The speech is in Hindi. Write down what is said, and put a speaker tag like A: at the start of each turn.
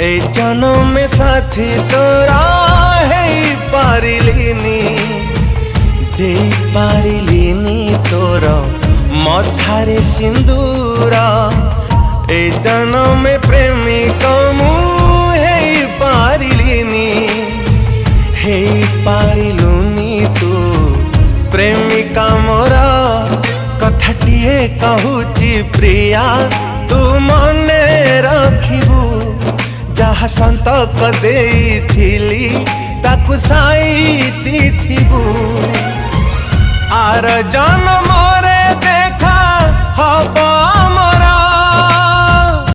A: ए जन्म में साथी तोरा है पारिलिनी दे पारिलिनी तोर मथारे सिंदूरा ए जन्म में प्रेमिक मु है पारिलिनी हे पारिलुनी तू प्रेमिका मोरा कथाटिए कहूची प्रिया तू मने रखिबू जहा संतक देइथिली ताकु साईती थिबू आर जन्म